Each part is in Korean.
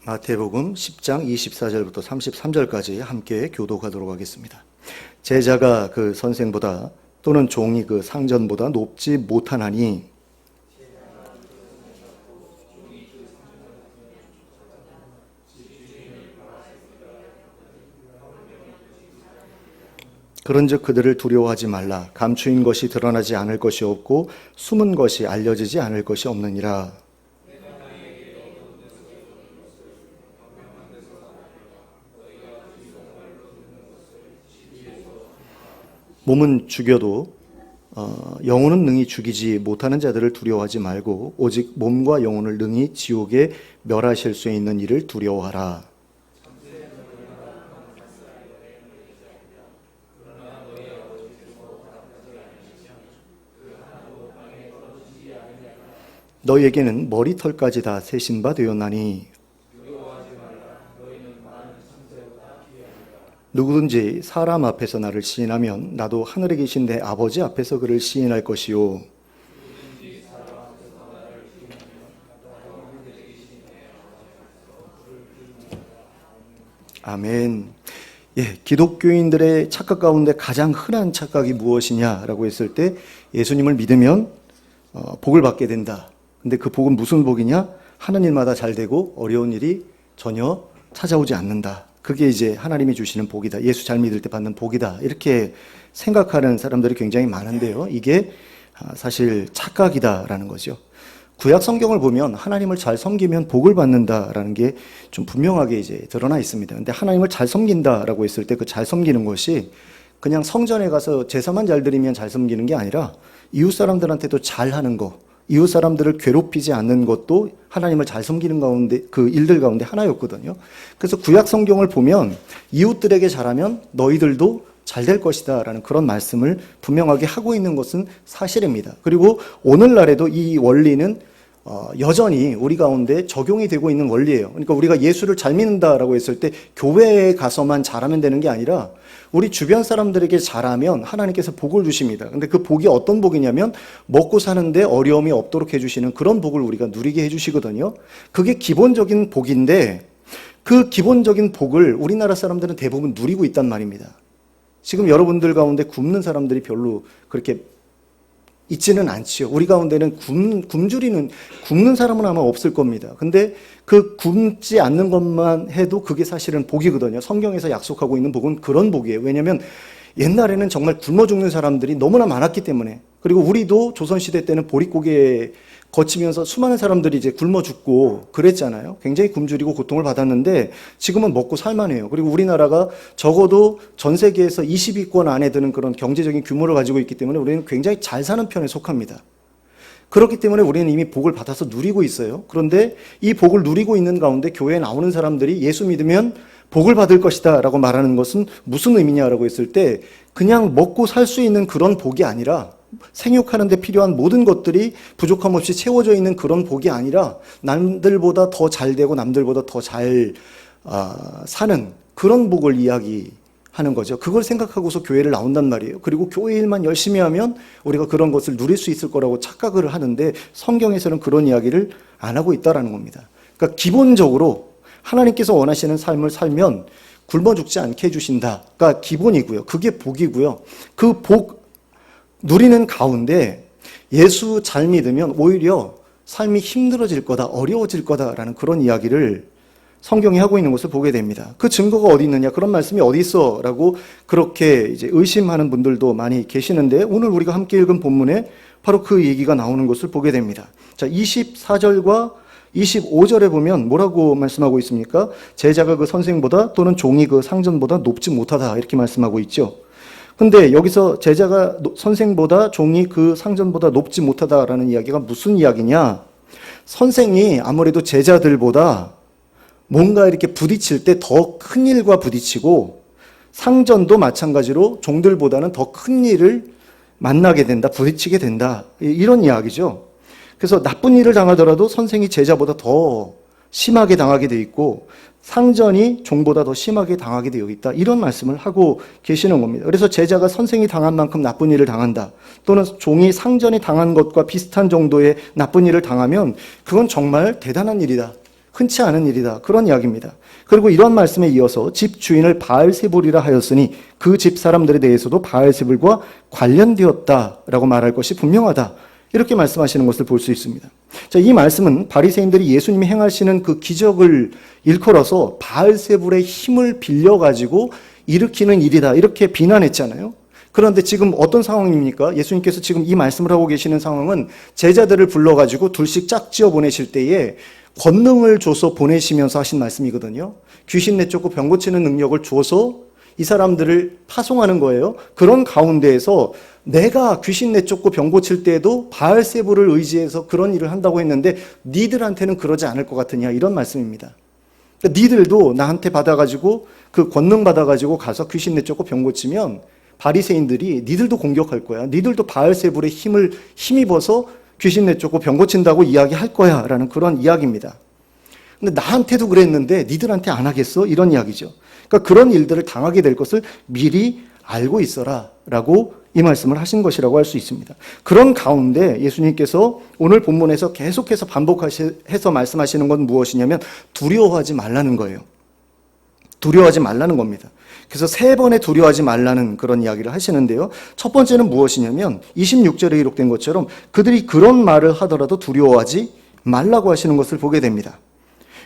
마태복음 10장 24절부터 33절까지 함께 교독하도록 하겠습니다. 제자가 그 선생보다 또는 종이 그 상전보다 높지 못하나니 그런즉 그들을 두려워하지 말라. 감추인 것이 드러나지 않을 것이 없고 숨은 것이 알려지지 않을 것이 없느니라. 몸은 죽여도 영혼은 능히 죽이지 못하는 자들을 두려워하지 말고 오직 몸과 영혼을 능히 지옥에 멸하실 수 있는 이를 두려워하라. 너희에게는 머리털까지 다 세신 바 되었나니 누구든지 사람 앞에서 나를 시인하면 나도 하늘에 계신 내 아버지 앞에서 그를 시인할 것이요. 아멘. 기독교인들의 착각 가운데 가장 흔한 착각이 무엇이냐라고 했을 때 예수님을 믿으면 복을 받게 된다. 근데 그 복은 무슨 복이냐? 하는 일마다 잘 되고 어려운 일이 전혀 찾아오지 않는다. 그게 이제 하나님이 주시는 복이다. 예수 잘 믿을 때 받는 복이다. 이렇게 생각하는 사람들이 굉장히 많은데요. 이게 사실 착각이다라는 거죠. 구약 성경을 보면 하나님을 잘 섬기면 복을 받는다라는 게 좀 분명하게 이제 드러나 있습니다. 근데 하나님을 잘 섬긴다라고 했을 때 그 잘 섬기는 것이 그냥 성전에 가서 제사만 잘 드리면 잘 섬기는 게 아니라 이웃 사람들한테도 잘 하는 거, 이웃 사람들을 괴롭히지 않는 것도 하나님을 잘 섬기는 가운데 그 일들 가운데 하나였거든요. 그래서 구약 성경을 보면 이웃들에게 잘하면 너희들도 잘 될 것이다 라는 그런 말씀을 분명하게 하고 있는 것은 사실입니다. 그리고 오늘날에도 이 원리는 여전히 우리 가운데 적용이 되고 있는 원리예요. 그러니까 우리가 예수를 잘 믿는다라고 했을 때 교회에 가서만 잘하면 되는 게 아니라 우리 주변 사람들에게 잘하면 하나님께서 복을 주십니다. 근데 그 복이 어떤 복이냐면 먹고 사는데 어려움이 없도록 해주시는 그런 복을 우리가 누리게 해주시거든요. 그게 기본적인 복인데 그 기본적인 복을 우리나라 사람들은 대부분 누리고 있단 말입니다. 지금 여러분들 가운데 굶는 사람들이 별로 그렇게 있지는 않지요. 우리 가운데는 굶는 사람은 아마 없을 겁니다. 근데 그 굶지 않는 것만 해도 그게 사실은 복이거든요. 성경에서 약속하고 있는 복은 그런 복이에요. 왜냐하면 옛날에는 정말 굶어 죽는 사람들이 너무나 많았기 때문에, 그리고 우리도 조선시대 때는 보릿고개에 거치면서 수많은 사람들이 이제 굶어 죽고 그랬잖아요. 굉장히 굶주리고 고통을 받았는데 지금은 먹고 살만해요. 그리고 우리나라가 적어도 전 세계에서 20위권 안에 드는 그런 경제적인 규모를 가지고 있기 때문에 우리는 굉장히 잘 사는 편에 속합니다. 그렇기 때문에 우리는 이미 복을 받아서 누리고 있어요. 그런데 이 복을 누리고 있는 가운데 교회에 나오는 사람들이 예수 믿으면 복을 받을 것이다 라고 말하는 것은 무슨 의미냐라고 했을 때 그냥 먹고 살 수 있는 그런 복이 아니라 생육하는 데 필요한 모든 것들이 부족함 없이 채워져 있는 그런 복이 아니라 남들보다 더 잘 되고 남들보다 더 잘 사는 그런 복을 이야기하는 거죠. 그걸 생각하고서 교회를 나온단 말이에요. 그리고 교회 일만 열심히 하면 우리가 그런 것을 누릴 수 있을 거라고 착각을 하는데 성경에서는 그런 이야기를 안 하고 있다는 겁니다. 그러니까 기본적으로 하나님께서 원하시는 삶을 살면 굶어 죽지 않게 해주신다가 기본이고요. 그게 복이고요. 그 복 누리는 가운데 예수 잘 믿으면 오히려 삶이 힘들어질 거다, 어려워질 거다라는 그런 이야기를 성경이 하고 있는 것을 보게 됩니다. 그 증거가 어디 있느냐, 그런 말씀이 어디 있어? 라고 그렇게 이제 의심하는 분들도 많이 계시는데 오늘 우리가 함께 읽은 본문에 바로 그 얘기가 나오는 것을 보게 됩니다. 자, 24절과 25절에 보면 뭐라고 말씀하고 있습니까? 제자가 그 선생보다 또는 종이 그 상전보다 높지 못하다 이렇게 말씀하고 있죠. 근데 여기서 제자가 선생보다 종이 그 상전보다 높지 못하다라는 이야기가 무슨 이야기냐? 선생이 아무래도 제자들보다 뭔가 이렇게 부딪힐 때 더 큰 일과 부딪히고 상전도 마찬가지로 종들보다는 더 큰 일을 만나게 된다, 부딪히게 된다. 이런 이야기죠. 그래서 나쁜 일을 당하더라도 선생이 제자보다 더 심하게 당하게 돼 있고 상전이 종보다 더 심하게 당하게 되어 있다. 이런 말씀을 하고 계시는 겁니다. 그래서 제자가 선생이 당한 만큼 나쁜 일을 당한다. 또는 종이 상전이 당한 것과 비슷한 정도의 나쁜 일을 당하면 그건 정말 대단한 일이다. 흔치 않은 일이다. 그런 이야기입니다. 그리고 이런 말씀에 이어서 집 주인을 바알세불이라 하였으니 그 집 사람들에 대해서도 바알세불과 관련되었다라고 말할 것이 분명하다. 이렇게 말씀하시는 것을 볼 수 있습니다. 자, 이 말씀은 바리새인들이 예수님이 행하시는 그 기적을 일컬어서 바알세불의 힘을 빌려가지고 일으키는 일이다. 이렇게 비난했잖아요. 그런데 지금 어떤 상황입니까? 예수님께서 지금 이 말씀을 하고 계시는 상황은 제자들을 불러가지고 둘씩 짝지어 보내실 때에 권능을 줘서 보내시면서 하신 말씀이거든요. 귀신 내쫓고 병 고치는 능력을 줘서 이 사람들을 파송하는 거예요. 그런 가운데에서 내가 귀신 내쫓고 병 고칠 때에도 바알세불을 의지해서 그런 일을 한다고 했는데 니들한테는 그러지 않을 것 같으냐, 이런 말씀입니다. 그러니까 니들도 나한테 받아가지고 그 권능 받아가지고 가서 귀신 내쫓고 병 고치면 바리새인들이 니들도 공격할 거야. 니들도 바알세불의 힘을 힘입어서 귀신 내쫓고 병 고친다고 이야기할 거야 라는 그런 이야기입니다. 근데 나한테도 그랬는데 니들한테 안 하겠어? 이런 이야기죠. 그러니까 그런 일들을 당하게 될 것을 미리 알고 있어라 라고 이 말씀을 하신 것이라고 할 수 있습니다. 그런 가운데 예수님께서 오늘 본문에서 계속해서 반복해서 말씀하시는 건 무엇이냐면 두려워하지 말라는 거예요. 두려워하지 말라는 겁니다. 그래서 3번의 두려워하지 말라는 그런 이야기를 하시는데요. 첫 번째는 무엇이냐면 26절에 기록된 것처럼 그들이 그런 말을 하더라도 두려워하지 말라고 하시는 것을 보게 됩니다.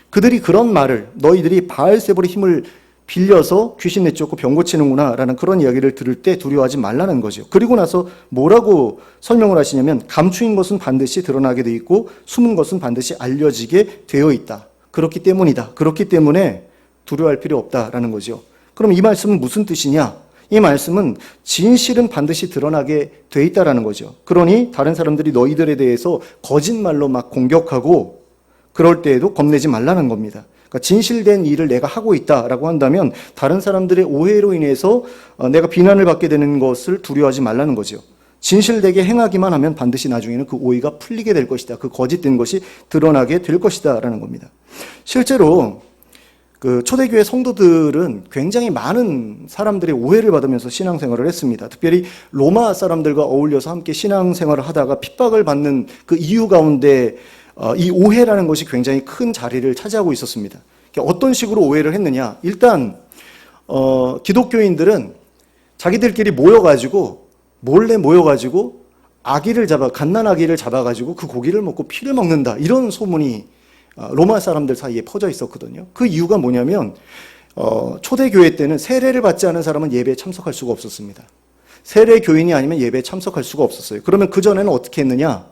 그들이 그런 말을, 너희들이 바알세불의 힘을 빌려서 귀신 내쫓고 병 고치는구나 라는 그런 이야기를 들을 때 두려워하지 말라는 거죠. 그리고 나서 뭐라고 설명을 하시냐면 감추인 것은 반드시 드러나게 돼 있고 숨은 것은 반드시 알려지게 되어 있다. 그렇기 때문이다. 그렇기 때문에 두려워할 필요 없다라는 거죠. 그럼 이 말씀은 무슨 뜻이냐? 이 말씀은 진실은 반드시 드러나게 돼 있다라는 거죠. 그러니 다른 사람들이 너희들에 대해서 거짓말로 막 공격하고 그럴 때에도 겁내지 말라는 겁니다. 그러니까 진실된 일을 내가 하고 있다라고 한다면 다른 사람들의 오해로 인해서 내가 비난을 받게 되는 것을 두려워하지 말라는 거죠. 진실되게 행하기만 하면 반드시 나중에는 그 오해가 풀리게 될 것이다. 그 거짓된 것이 드러나게 될 것이다라는 겁니다. 실제로 그 초대교회 성도들은 굉장히 많은 사람들의 오해를 받으면서 신앙생활을 했습니다. 특별히 로마 사람들과 어울려서 함께 신앙생활을 하다가 핍박을 받는 그 이유 가운데 이 오해라는 것이 굉장히 큰 자리를 차지하고 있었습니다. 어떤 식으로 오해를 했느냐? 일단 기독교인들은 자기들끼리 몰래 모여가지고 갓난아기를 잡아가지고 그 고기를 먹고 피를 먹는다, 이런 소문이 로마 사람들 사이에 퍼져 있었거든요. 그 이유가 뭐냐면 초대교회 때는 세례를 받지 않은 사람은 예배에 참석할 수가 없었습니다. 세례 교인이 아니면 예배에 참석할 수가 없었어요. 그러면 그전에는 어떻게 했느냐?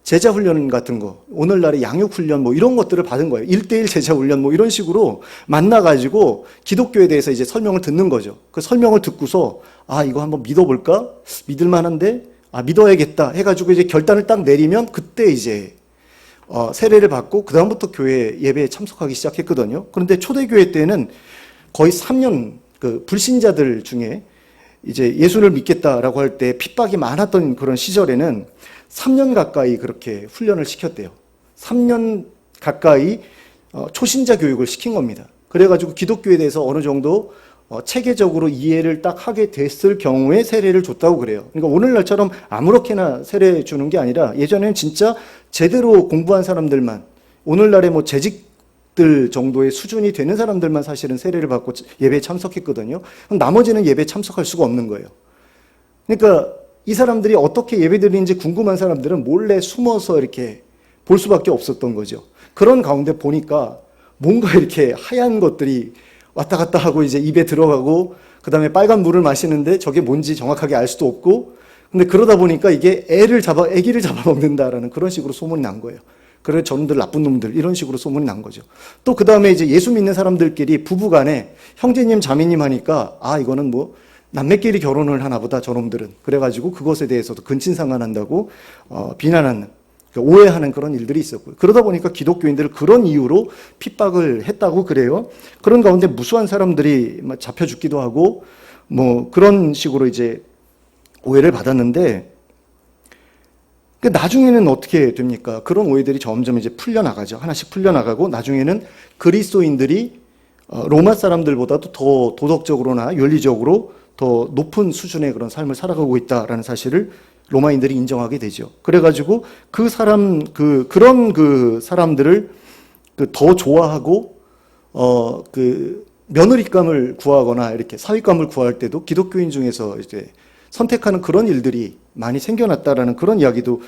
제자 훈련 같은 거, 오늘날의 양육 훈련 뭐 이런 것들을 받은 거예요. 1:1 제자 훈련 뭐 이런 식으로 만나가지고 기독교에 대해서 이제 설명을 듣는 거죠. 그 설명을 듣고서 이거 한번 믿어볼까? 믿을만한데? 믿어야겠다 해가지고 이제 결단을 딱 내리면 그때 이제 세례를 받고 그 다음부터 교회 예배에 참석하기 시작했거든요. 그런데 초대교회 때는 거의 3년 그 불신자들 중에 이제 예수를 믿겠다라고 할 때 핍박이 많았던 그런 시절에는 3년 가까이 그렇게 훈련을 시켰대요. 3년 가까이 초신자 교육을 시킨 겁니다. 그래가지고 기독교에 대해서 어느 정도 체계적으로 이해를 딱 하게 됐을 경우에 세례를 줬다고 그래요. 그러니까 오늘날처럼 아무렇게나 세례 주는 게 아니라 예전에는 진짜 제대로 공부한 사람들만, 오늘날의 뭐 재직들 정도의 수준이 되는 사람들만 사실은 세례를 받고 예배에 참석했거든요. 그럼 나머지는 예배에 참석할 수가 없는 거예요. 그러니까 이 사람들이 어떻게 예배드리는지 궁금한 사람들은 몰래 숨어서 이렇게 볼 수밖에 없었던 거죠. 그런 가운데 보니까 뭔가 이렇게 하얀 것들이 왔다 갔다 하고 이제 입에 들어가고 그다음에 빨간 물을 마시는데 저게 뭔지 정확하게 알 수도 없고, 근데 그러다 보니까 이게 아기를 잡아먹는다라는 그런 식으로 소문이 난 거예요. 그래 저놈들 나쁜 놈들, 이런 식으로 소문이 난 거죠. 또 그다음에 이제 예수 믿는 사람들끼리 부부간에 형제님 자매님 하니까 이거는 뭐 남매끼리 결혼을 하나 보다 저놈들은, 그래가지고 그것에 대해서도 근친상간한다고 비난하는, 오해하는 그런 일들이 있었고요. 그러다 보니까 기독교인들을 그런 이유로 핍박을 했다고 그래요. 그런 가운데 무수한 사람들이 잡혀 죽기도 하고 뭐 그런 식으로 이제 오해를 받았는데, 나중에는 어떻게 됩니까? 그런 오해들이 점점 이제 풀려나가죠. 하나씩 풀려나가고 나중에는 그리스도인들이 로마 사람들보다도 더 도덕적으로나 윤리적으로 더 높은 수준의 그런 삶을 살아가고 있다라는 사실을 로마인들이 인정하게 되죠. 그래가지고 그런 사람들을 그 더 좋아하고 그 며느리감을 구하거나 이렇게 사위감을 구할 때도 기독교인 중에서 이제 선택하는 그런 일들이 많이 생겨났다라는 그런 이야기도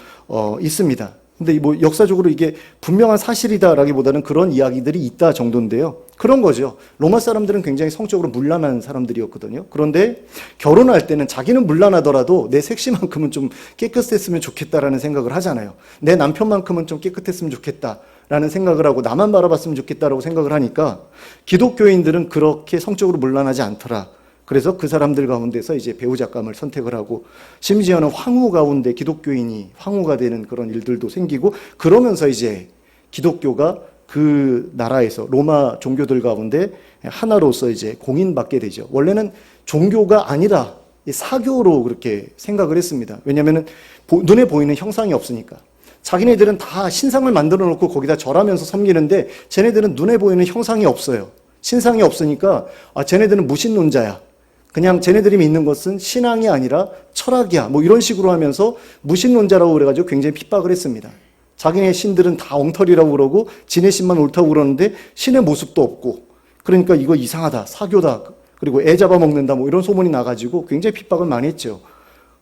있습니다. 근데 뭐 역사적으로 이게 분명한 사실이다라기보다는 그런 이야기들이 있다 정도인데요. 그런 거죠. 로마 사람들은 굉장히 성적으로 문란한 사람들이었거든요. 그런데 결혼할 때는 자기는 문란하더라도 내 색시만큼은 좀 깨끗했으면 좋겠다라는 생각을 하잖아요. 내 남편만큼은 좀 깨끗했으면 좋겠다라는 생각을 하고 나만 바라봤으면 좋겠다라고 생각을 하니까 기독교인들은 그렇게 성적으로 문란하지 않더라. 그래서 그 사람들 가운데서 이제 배우자감을 선택을 하고 심지어는 황후 가운데 기독교인이 황후가 되는 그런 일들도 생기고 그러면서 이제 기독교가 그 나라에서 로마 종교들 가운데 하나로서 이제 공인받게 되죠. 원래는 종교가 아니라 사교로 그렇게 생각을 했습니다. 왜냐하면 눈에 보이는 형상이 없으니까. 자기네들은 다 신상을 만들어 놓고 거기다 절하면서 섬기는데 쟤네들은 눈에 보이는 형상이 없어요. 신상이 없으니까 쟤네들은 무신론자야. 그냥 쟤네들이 믿는 것은 신앙이 아니라 철학이야. 뭐 이런 식으로 하면서 무신론자라고 그래가지고 굉장히 핍박을 했습니다. 자기네 신들은 다 엉터리라고 그러고 지네 신만 옳다고 그러는데 신의 모습도 없고 그러니까 이거 이상하다. 사교다. 그리고 애 잡아먹는다. 뭐 이런 소문이 나가지고 굉장히 핍박을 많이 했죠.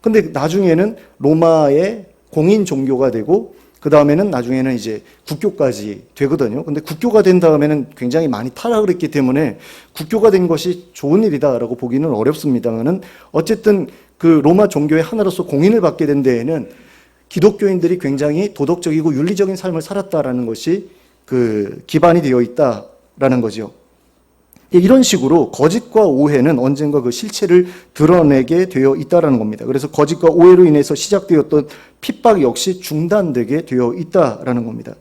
근데 나중에는 로마의 공인 종교가 되고 그 다음에는 나중에는 이제 국교까지 되거든요. 근데 국교가 된 다음에는 굉장히 많이 타락을 했기 때문에 국교가 된 것이 좋은 일이다라고 보기는 어렵습니다만은 어쨌든 그 로마 종교의 하나로서 공인을 받게 된 데에는 기독교인들이 굉장히 도덕적이고 윤리적인 삶을 살았다라는 것이 그 기반이 되어 있다라는 거죠. 이런 식으로 거짓과 오해는 언젠가 그 실체를 드러내게 되어 있다는 겁니다. 그래서 거짓과 오해로 인해서 시작되었던 핍박 역시 중단되게 되어 있다는 겁니다.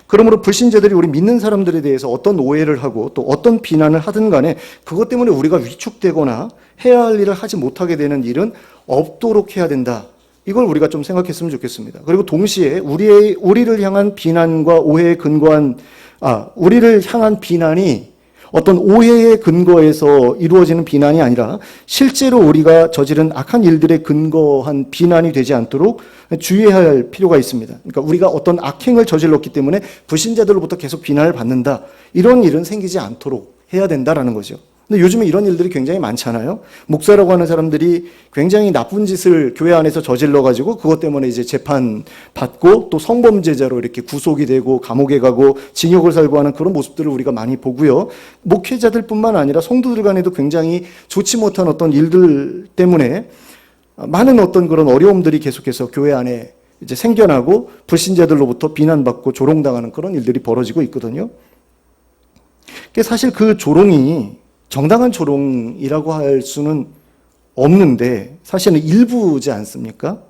그러므로 불신자들이 우리 믿는 사람들에 대해서 어떤 오해를 하고 또 어떤 비난을 하든 간에 그것 때문에 우리가 위축되거나 해야 할 일을 하지 못하게 되는 일은 없도록 해야 된다. 이걸 우리가 좀 생각했으면 좋겠습니다. 그리고 동시에 우리를 향한 비난과 오해에 근거한 우리를 향한 비난이 어떤 오해의 근거에서 이루어지는 비난이 아니라 실제로 우리가 저지른 악한 일들에 근거한 비난이 되지 않도록 주의해야 할 필요가 있습니다. 그러니까 우리가 어떤 악행을 저질렀기 때문에 불신자들로부터 계속 비난을 받는다. 이런 일은 생기지 않도록 해야 된다라는 거죠. 근데 요즘에 이런 일들이 굉장히 많잖아요. 목사라고 하는 사람들이 굉장히 나쁜 짓을 교회 안에서 저질러가지고 그것 때문에 이제 재판 받고 또 성범죄자로 이렇게 구속이 되고 감옥에 가고 징역을 살고 하는 그런 모습들을 우리가 많이 보고요. 목회자들뿐만 아니라 성도들 간에도 굉장히 좋지 못한 어떤 일들 때문에 많은 어떤 그런 어려움들이 계속해서 교회 안에 이제 생겨나고 불신자들로부터 비난받고 조롱당하는 그런 일들이 벌어지고 있거든요. 사실 그 조롱이 정당한 조롱이라고 할 수는 없는데 사실은 일부지 않습니까?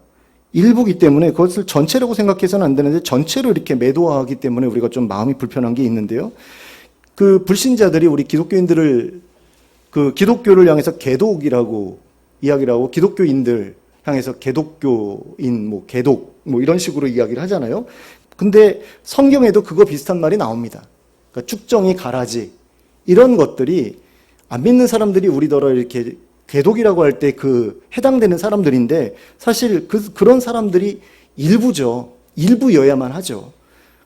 일부기 때문에 그것을 전체라고 생각해서는 안 되는데 전체로 이렇게 매도하기 때문에 우리가 좀 마음이 불편한 게 있는데요. 그 불신자들이 우리 기독교인들을 그 기독교를 향해서 개독이라고 이야기를 하고 기독교인들 향해서 개독교인 개독 이런 식으로 이야기를 하잖아요. 근데 성경에도 그거 비슷한 말이 나옵니다. 그러니까 축정이 가라지 이런 것들이 안 믿는 사람들이 우리더러 이렇게 개독이라고 할 때 그 해당되는 사람들인데 사실 그런 사람들이 일부죠. 일부여야만 하죠.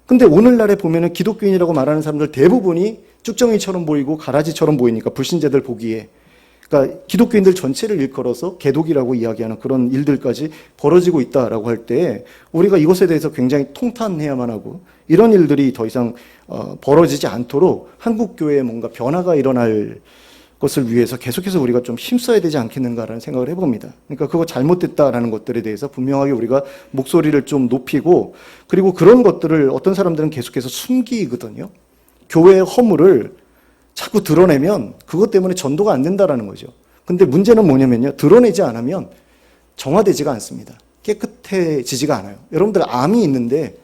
근데 오늘날에 보면은 기독교인이라고 말하는 사람들 대부분이 쭉정이처럼 보이고 가라지처럼 보이니까 불신자들 보기에 그러니까 기독교인들 전체를 일컬어서 개독이라고 이야기하는 그런 일들까지 벌어지고 있다라고 할 때 우리가 이것에 대해서 굉장히 통탄해야만 하고 이런 일들이 더 이상 벌어지지 않도록 한국 교회에 뭔가 변화가 일어날 것을 위해서 계속해서 우리가 좀 힘써야 되지 않겠는가라는 생각을 해봅니다. 그러니까 그거 잘못됐다라는 것들에 대해서 분명하게 우리가 목소리를 좀 높이고 그리고 그런 것들을 어떤 사람들은 계속해서 숨기거든요. 교회의 허물을 자꾸 드러내면 그것 때문에 전도가 안 된다라는 거죠. 근데 문제는 뭐냐면요. 드러내지 않으면 정화되지가 않습니다. 깨끗해지지가 않아요. 여러분들 암이 있는데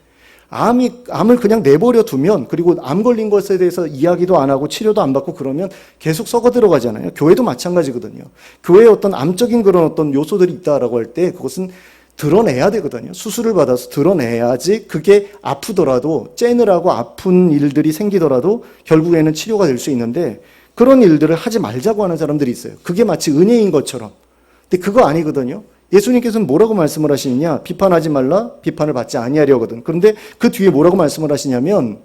암을 그냥 내버려 두면 그리고 암 걸린 것에 대해서 이야기도 안 하고 치료도 안 받고 그러면 계속 썩어 들어가잖아요. 교회도 마찬가지거든요. 교회에 어떤 암적인 그런 어떤 요소들이 있다라고 할 때 그것은 드러내야 되거든요. 수술을 받아서 드러내야지 그게 아프더라도 째느라고 아픈 일들이 생기더라도 결국에는 치료가 될 수 있는데 그런 일들을 하지 말자고 하는 사람들이 있어요. 그게 마치 은혜인 것처럼. 근데 그거 아니거든요. 예수님께서는 뭐라고 말씀을 하시느냐? 비판하지 말라, 비판을 받지 아니하려거든. 그런데 그 뒤에 뭐라고 말씀을 하시냐면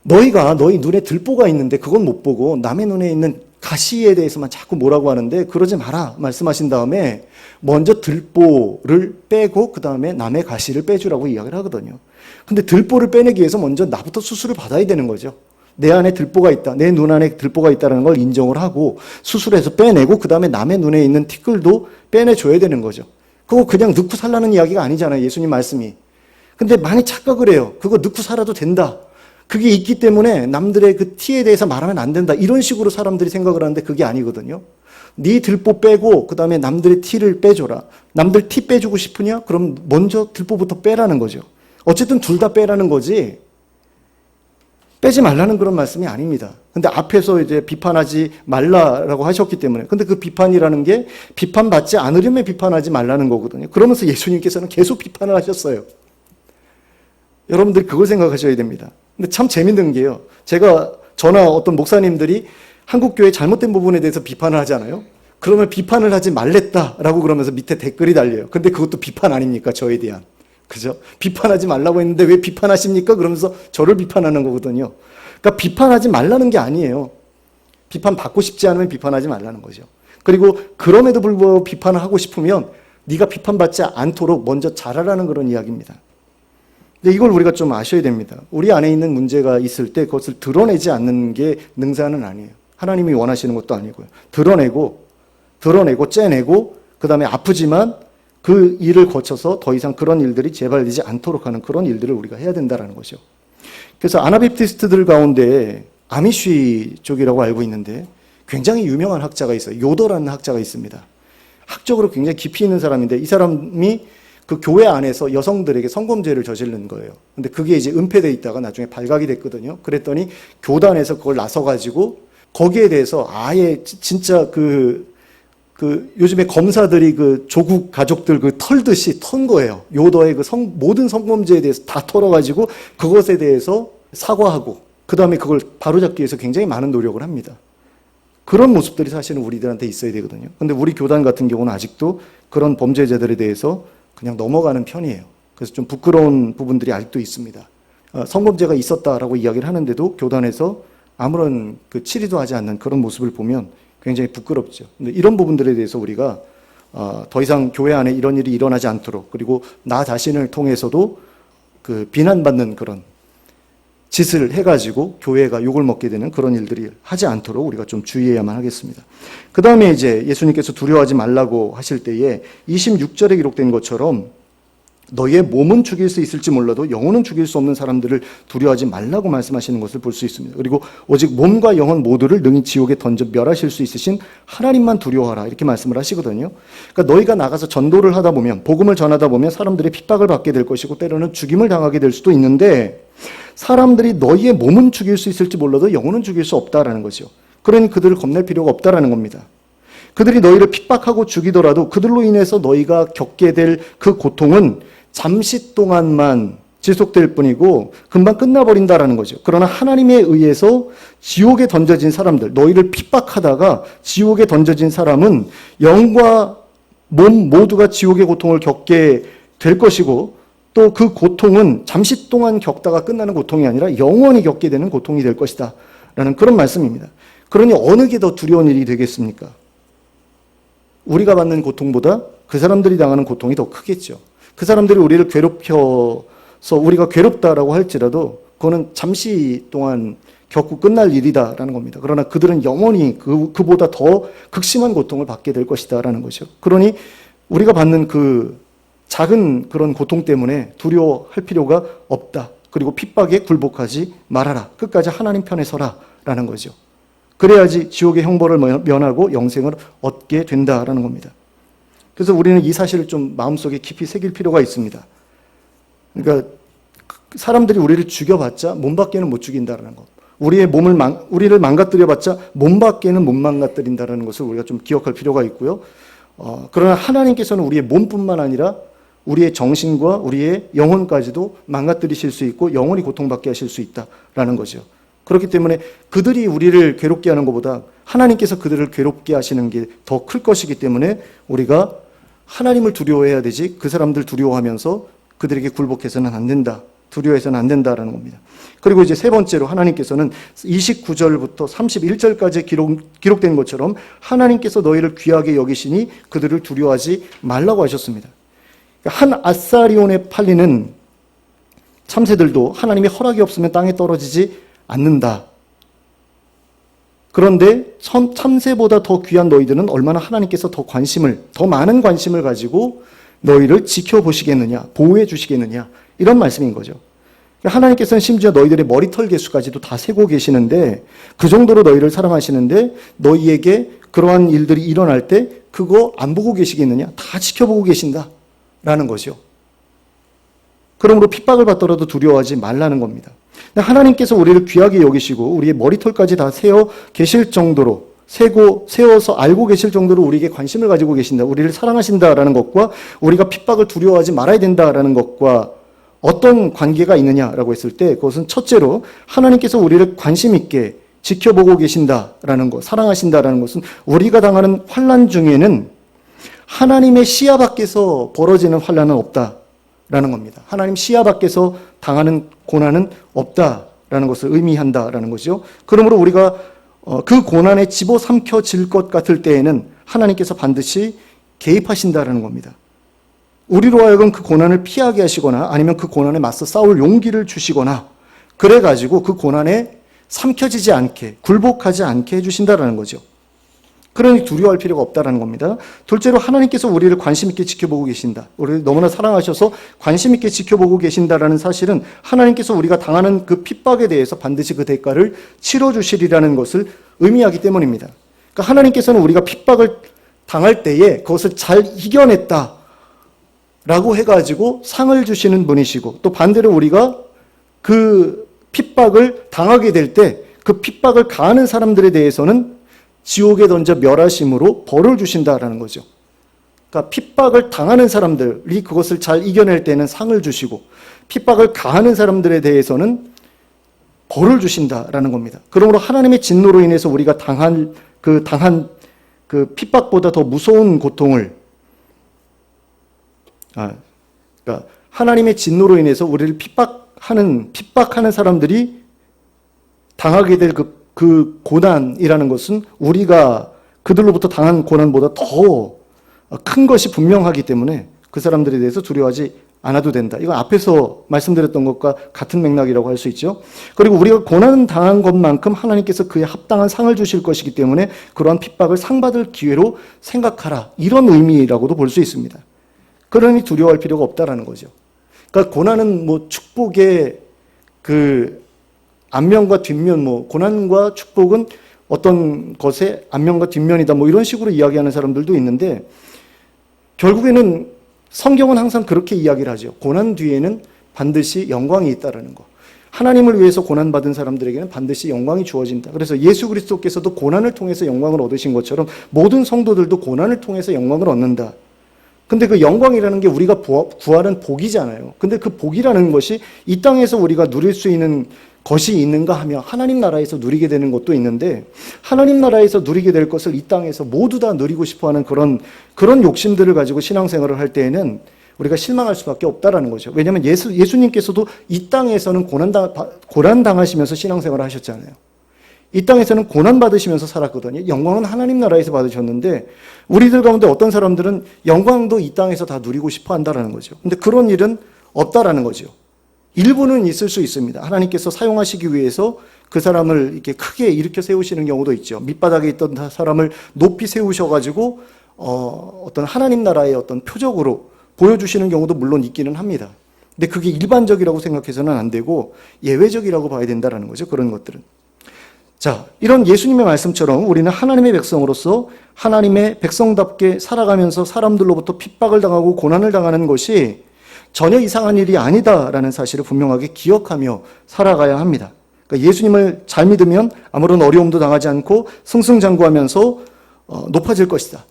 너희 눈에 들보가 있는데 그건 못 보고 남의 눈에 있는 가시에 대해서만 자꾸 뭐라고 하는데 그러지 마라 말씀하신 다음에 먼저 들보를 빼고 그 다음에 남의 가시를 빼주라고 이야기를 하거든요. 근데 들보를 빼내기 위해서 먼저 나부터 수술을 받아야 되는 거죠. 내 안에 들보가 있다. 내 눈 안에 들보가 있다는 걸 인정을 하고 수술해서 빼내고 그 다음에 남의 눈에 있는 티끌도 빼내줘야 되는 거죠. 그거 그냥 넣고 살라는 이야기가 아니잖아요. 예수님 말씀이. 근데 많이 착각을 해요. 그거 넣고 살아도 된다. 그게 있기 때문에 남들의 그 티에 대해서 말하면 안 된다. 이런 식으로 사람들이 생각을 하는데 그게 아니거든요. 네 들보 빼고 그 다음에 남들의 티를 빼줘라. 남들 티 빼주고 싶으냐? 그럼 먼저 들보부터 빼라는 거죠. 어쨌든 둘 다 빼라는 거지 빼지 말라는 그런 말씀이 아닙니다. 근데 앞에서 이제 비판하지 말라라고 하셨기 때문에 근데 그 비판이라는 게 비판받지 않으려면 비판하지 말라는 거거든요. 그러면서 예수님께서는 계속 비판을 하셨어요. 여러분들이 그걸 생각하셔야 됩니다. 근데 참 재밌는 게요. 저나 어떤 목사님들이 한국교회 잘못된 부분에 대해서 비판을 하잖아요. 그러면 비판을 하지 말랬다라고 그러면서 밑에 댓글이 달려요. 근데 그것도 비판 아닙니까? 저에 대한. 그죠? 비판하지 말라고 했는데 왜 비판하십니까? 그러면서 저를 비판하는 거거든요. 그러니까 비판하지 말라는 게 아니에요. 비판 받고 싶지 않으면 비판하지 말라는 거죠. 그리고 그럼에도 불구하고 비판을 하고 싶으면 네가 비판받지 않도록 먼저 잘하라는 그런 이야기입니다. 근데 이걸 우리가 좀 아셔야 됩니다. 우리 안에 있는 문제가 있을 때 그것을 드러내지 않는 게 능사는 아니에요. 하나님이 원하시는 것도 아니고요. 드러내고 째내고 그 다음에 아프지만 그 일을 거쳐서 더 이상 그런 일들이 재발되지 않도록 하는 그런 일들을 우리가 해야 된다는 거죠. 그래서 아나베프티스트들 가운데 아미쉬 쪽이라고 알고 있는데 굉장히 유명한 학자가 있어요. 요더라는 학자가 있습니다. 학적으로 굉장히 깊이 있는 사람인데 이 사람이 그 교회 안에서 여성들에게 성범죄를 저지른 거예요. 근데 그게 이제 은폐되어 있다가 나중에 발각이 됐거든요. 그랬더니 교단에서 그걸 나서가지고 거기에 대해서 아예 진짜 요즘에 검사들이 그 조국 가족들 그 털듯이 턴 거예요. 요더의 모든 성범죄에 대해서 다 털어가지고 그것에 대해서 사과하고 그 다음에 그걸 바로잡기 위해서 굉장히 많은 노력을 합니다. 그런 모습들이 사실은 우리들한테 있어야 되거든요. 근데 우리 교단 같은 경우는 아직도 그런 범죄자들에 대해서 그냥 넘어가는 편이에요. 그래서 좀 부끄러운 부분들이 아직도 있습니다. 성범죄가 있었다라고 이야기를 하는데도 교단에서 아무런 그 치리도 하지 않는 그런 모습을 보면 굉장히 부끄럽죠. 근데 이런 부분들에 대해서 우리가 더 이상 교회 안에 이런 일이 일어나지 않도록 그리고 나 자신을 통해서도 그 비난받는 그런 짓을 해가지고 교회가 욕을 먹게 되는 그런 일들이 하지 않도록 우리가 좀 주의해야만 하겠습니다. 그 다음에 이제 예수님께서 두려워하지 말라고 하실 때에 26절에 기록된 것처럼 너희의 몸은 죽일 수 있을지 몰라도 영혼은 죽일 수 없는 사람들을 두려워하지 말라고 말씀하시는 것을 볼 수 있습니다. 그리고 오직 몸과 영혼 모두를 능히 지옥에 던져 멸하실 수 있으신 하나님만 두려워하라 이렇게 말씀을 하시거든요. 그러니까 너희가 나가서 전도를 하다 보면 복음을 전하다 보면 사람들이 핍박을 받게 될 것이고 때로는 죽임을 당하게 될 수도 있는데 사람들이 너희의 몸은 죽일 수 있을지 몰라도 영혼은 죽일 수 없다라는 거죠. 그러니 그들을 겁낼 필요가 없다라는 겁니다. 그들이 너희를 핍박하고 죽이더라도 그들로 인해서 너희가 겪게 될 그 고통은 잠시 동안만 지속될 뿐이고 금방 끝나버린다라는 거죠. 그러나 하나님에 의해서 지옥에 던져진 사람들, 너희를 핍박하다가 지옥에 던져진 사람은 영과 몸 모두가 지옥의 고통을 겪게 될 것이고 또 그 고통은 잠시 동안 겪다가 끝나는 고통이 아니라 영원히 겪게 되는 고통이 될 것이다 라는 그런 말씀입니다. 그러니 어느 게 더 두려운 일이 되겠습니까? 우리가 받는 고통보다 그 사람들이 당하는 고통이 더 크겠죠. 그 사람들이 우리를 괴롭혀서 우리가 괴롭다라고 할지라도 그거는 잠시 동안 겪고 끝날 일이다라는 겁니다. 그러나 그들은 영원히 그보다 더 극심한 고통을 받게 될 것이다라는 거죠. 그러니 우리가 받는 그 작은 그런 고통 때문에 두려워할 필요가 없다. 그리고 핍박에 굴복하지 말아라. 끝까지 하나님 편에 서라라는 거죠. 그래야지 지옥의 형벌을 면하고 영생을 얻게 된다라는 겁니다. 그래서 우리는 이 사실을 좀 마음속에 깊이 새길 필요가 있습니다. 그러니까 사람들이 우리를 죽여봤자 몸밖에는 못 죽인다라는 것. 우리를 망가뜨려봤자 몸밖에는 못 망가뜨린다라는 것을 우리가 좀 기억할 필요가 있고요. 그러나 하나님께서는 우리의 몸뿐만 아니라 우리의 정신과 우리의 영혼까지도 망가뜨리실 수 있고 영원히 고통받게 하실 수 있다라는 거죠. 그렇기 때문에 그들이 우리를 괴롭게 하는 것보다 하나님께서 그들을 괴롭게 하시는 게 더 클 것이기 때문에 우리가 하나님을 두려워해야 되지 그 사람들 두려워하면서 그들에게 굴복해서는 안 된다. 두려워해서는 안 된다라는 겁니다. 그리고 이제 세 번째로 하나님께서는 29절부터 31절까지 기록된 것처럼 하나님께서 너희를 귀하게 여기시니 그들을 두려워하지 말라고 하셨습니다. 한 아사리온에 팔리는 참새들도 하나님의 허락이 없으면 땅에 떨어지지 않는다. 그런데 참새보다 더 귀한 너희들은 얼마나 하나님께서 더 많은 관심을 가지고 너희를 지켜보시겠느냐, 보호해 주시겠느냐, 이런 말씀인 거죠. 하나님께서는 심지어 너희들의 머리털 개수까지도 다 세고 계시는데, 그 정도로 너희를 사랑하시는데 너희에게 그러한 일들이 일어날 때 그거 안 보고 계시겠느냐? 다 지켜보고 계신다라는 거죠. 그러므로 핍박을 받더라도 두려워하지 말라는 겁니다. 하나님께서 우리를 귀하게 여기시고 우리의 머리털까지 다 세어 계실 정도로, 세워서 알고 계실 정도로 우리에게 관심을 가지고 계신다, 우리를 사랑하신다라는 것과 우리가 핍박을 두려워하지 말아야 된다라는 것과 어떤 관계가 있느냐라고 했을 때, 그것은 첫째로 하나님께서 우리를 관심 있게 지켜보고 계신다라는 것, 사랑하신다라는 것은 우리가 당하는 환난 중에는 하나님의 시야 밖에서 벌어지는 환난은 없다라는 겁니다. 하나님 시야 밖에서 당하는 고난은 없다라는 것을 의미한다라는 거죠. 그러므로 우리가 그 고난에 집어삼켜질 것 같을 때에는 하나님께서 반드시 개입하신다라는 겁니다. 우리로 하여금 그 고난을 피하게 하시거나 아니면 그 고난에 맞서 싸울 용기를 주시거나 그래가지고 그 고난에 삼켜지지 않게, 굴복하지 않게 해주신다라는 거죠. 그러니 두려워할 필요가 없다라는 겁니다. 둘째로 하나님께서 우리를 관심 있게 지켜보고 계신다. 우리를 너무나 사랑하셔서 관심 있게 지켜보고 계신다라는 사실은 하나님께서 우리가 당하는 그 핍박에 대해서 반드시 그 대가를 치러주시리라는 것을 의미하기 때문입니다. 그러니까 하나님께서는 우리가 핍박을 당할 때에 그것을 잘 이겨냈다 라고 해가지고 상을 주시는 분이시고, 또 반대로 우리가 그 핍박을 당하게 될 때 그 핍박을 가하는 사람들에 대해서는 지옥에 던져 멸하심으로 벌을 주신다라는 거죠. 그러니까 핍박을 당하는 사람들이 그것을 잘 이겨낼 때는 상을 주시고, 핍박을 가하는 사람들에 대해서는 벌을 주신다라는 겁니다. 그러므로 하나님의 진노로 인해서 우리가 당한 그 핍박보다 더 무서운 고통을, 그러니까 하나님의 진노로 인해서 우리를 핍박하는 사람들이 당하게 될 그 고난이라는 것은 우리가 그들로부터 당한 고난보다 더 큰 것이 분명하기 때문에 그 사람들에 대해서 두려워하지 않아도 된다. 이건 앞에서 말씀드렸던 것과 같은 맥락이라고 할 수 있죠. 그리고 우리가 고난 당한 것만큼 하나님께서 그에 합당한 상을 주실 것이기 때문에 그러한 핍박을 상받을 기회로 생각하라, 이런 의미라고도 볼 수 있습니다. 그러니 두려워할 필요가 없다라는 거죠. 그러니까 고난은 축복의 그 앞면과 뒷면, 고난과 축복은 어떤 것의 앞면과 뒷면이다, 이런 식으로 이야기하는 사람들도 있는데, 결국에는 성경은 항상 그렇게 이야기를 하죠. 고난 뒤에는 반드시 영광이 있다라는 거. 하나님을 위해서 고난받은 사람들에게는 반드시 영광이 주어진다. 그래서 예수 그리스도께서도 고난을 통해서 영광을 얻으신 것처럼 모든 성도들도 고난을 통해서 영광을 얻는다. 근데 그 영광이라는 게 우리가 구하는 복이잖아요. 근데 그 복이라는 것이 이 땅에서 우리가 누릴 수 있는 것이 있는가 하면 하나님 나라에서 누리게 되는 것도 있는데, 하나님 나라에서 누리게 될 것을 이 땅에서 모두 다 누리고 싶어하는 그런 욕심들을 가지고 신앙생활을 할 때에는 우리가 실망할 수밖에 없다라는 거죠. 왜냐하면 예수님께서도 이 땅에서는 고난 당하시면서 신앙생활을 하셨잖아요. 이 땅에서는 고난 받으시면서 살았거든요. 영광은 하나님 나라에서 받으셨는데, 우리들 가운데 어떤 사람들은 영광도 이 땅에서 다 누리고 싶어 한다라는 거죠. 근데 그런 일은 없다라는 거죠. 일부는 있을 수 있습니다. 하나님께서 사용하시기 위해서 그 사람을 이렇게 크게 일으켜 세우시는 경우도 있죠. 밑바닥에 있던 사람을 높이 세우셔가지고 어떤 하나님 나라의 어떤 표적으로 보여주시는 경우도 물론 있기는 합니다. 근데 그게 일반적이라고 생각해서는 안 되고 예외적이라고 봐야 된다는 거죠. 그런 것들은. 자, 이런 예수님의 말씀처럼 우리는 하나님의 백성으로서 하나님의 백성답게 살아가면서 사람들로부터 핍박을 당하고 고난을 당하는 것이 전혀 이상한 일이 아니다라는 사실을 분명하게 기억하며 살아가야 합니다. 그러니까 예수님을 잘 믿으면 아무런 어려움도 당하지 않고 승승장구하면서 높아질 것이다,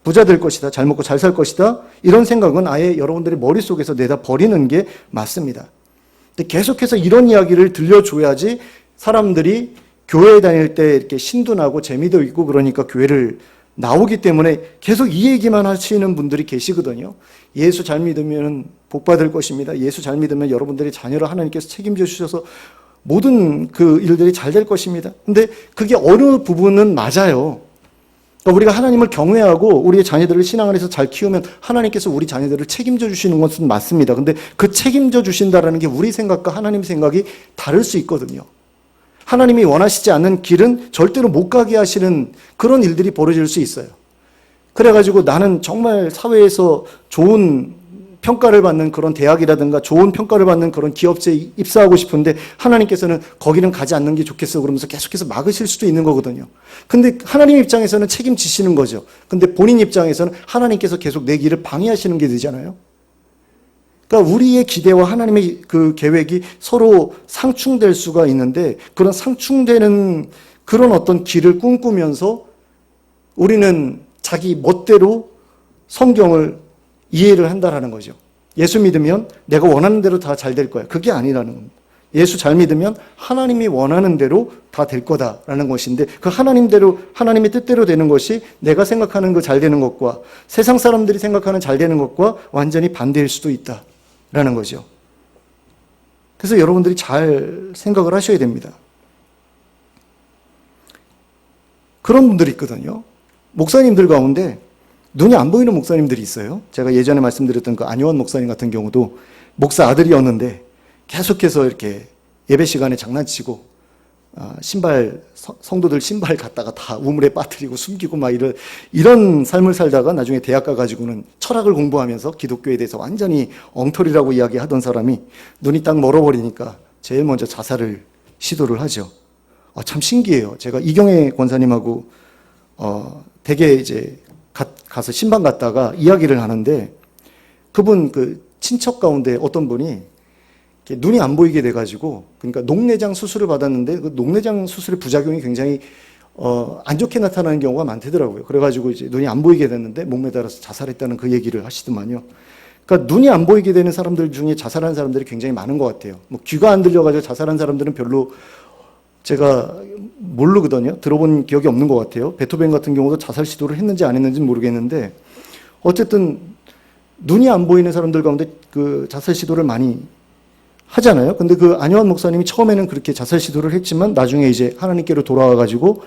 부자 될 것이다, 잘 먹고 잘 살 것이다, 이런 생각은 아예 여러분들의 머릿속에서 내다 버리는 게 맞습니다. 근데 계속해서 이런 이야기를 들려줘야지 사람들이 교회에 다닐 때 이렇게 신도 나고 재미도 있고 그러니까 교회를 나오기 때문에 계속 이 얘기만 하시는 분들이 계시거든요. 예수 잘 믿으면 복 받을 것입니다. 예수 잘 믿으면 여러분들의 자녀를 하나님께서 책임져 주셔서 모든 그 일들이 잘 될 것입니다. 근데 그게 어느 부분은 맞아요. 그러니까 우리가 하나님을 경외하고 우리의 자녀들을 신앙 안에서 잘 키우면 하나님께서 우리 자녀들을 책임져 주시는 것은 맞습니다. 근데 그 책임져 주신다라는 게 우리 생각과 하나님 생각이 다를 수 있거든요. 하나님이 원하시지 않는 길은 절대로 못 가게 하시는 그런 일들이 벌어질 수 있어요. 그래가지고 나는 정말 사회에서 좋은 평가를 받는 그런 대학이라든가 좋은 평가를 받는 그런 기업체에 입사하고 싶은데 하나님께서는 거기는 가지 않는 게 좋겠어 그러면서 계속해서 막으실 수도 있는 거거든요. 근데 하나님 입장에서는 책임지시는 거죠. 근데 본인 입장에서는 하나님께서 계속 내 길을 방해하시는 게 되잖아요. 그러니까 우리의 기대와 하나님의 그 계획이 서로 상충될 수가 있는데 그런 상충되는 그런 어떤 길을 꿈꾸면서 우리는 자기 멋대로 성경을 이해를 한다라는 거죠. 예수 믿으면 내가 원하는 대로 다 잘 될 거야. 그게 아니라는 겁니다. 예수 잘 믿으면 하나님이 원하는 대로 다 될 거다라는 것인데 그 하나님대로 하나님의 뜻대로 되는 것이 내가 생각하는 그 잘 되는 것과 세상 사람들이 생각하는 잘 되는 것과 완전히 반대일 수도 있다라는 거죠. 그래서 여러분들이 잘 생각을 하셔야 됩니다. 그런 분들이 있거든요. 목사님들 가운데 눈이 안 보이는 목사님들이 있어요. 제가 예전에 말씀드렸던 그 안요한 목사님 같은 경우도 목사 아들이었는데 계속해서 이렇게 예배 시간에 장난치고 신발 성도들 신발 갖다가 다 우물에 빠뜨리고 숨기고 막 이런 삶을 살다가 나중에 대학 가가지고는 철학을 공부하면서 기독교에 대해서 완전히 엉터리라고 이야기하던 사람이 눈이 딱 멀어버리니까 제일 먼저 자살을 시도를 하죠. 참 신기해요. 제가 이경혜 권사님하고 되게 이제 가서 신방 갔다가 이야기를 하는데 그분 그 친척 가운데 어떤 분이 눈이 안 보이게 돼가지고 그러니까 녹내장 수술을 받았는데 그 녹내장 수술의 부작용이 굉장히 안 좋게 나타나는 경우가 많더라고요. 그래가지고 이제 눈이 안 보이게 됐는데 목매달아서 자살했다는 그 얘기를 하시더만요. 그러니까 눈이 안 보이게 되는 사람들 중에 자살한 사람들이 굉장히 많은 것 같아요. 뭐 귀가 안 들려가지고 자살한 사람들은 별로 제가 모르거든요. 들어본 기억이 없는 것 같아요. 베토벤 같은 경우도 자살 시도를 했는지 안 했는지 모르겠는데 어쨌든 눈이 안 보이는 사람들 가운데 그 자살 시도를 많이 하잖아요. 근데 그 안요한 목사님이 처음에는 그렇게 자살 시도를 했지만 나중에 이제 하나님께로 돌아와가지고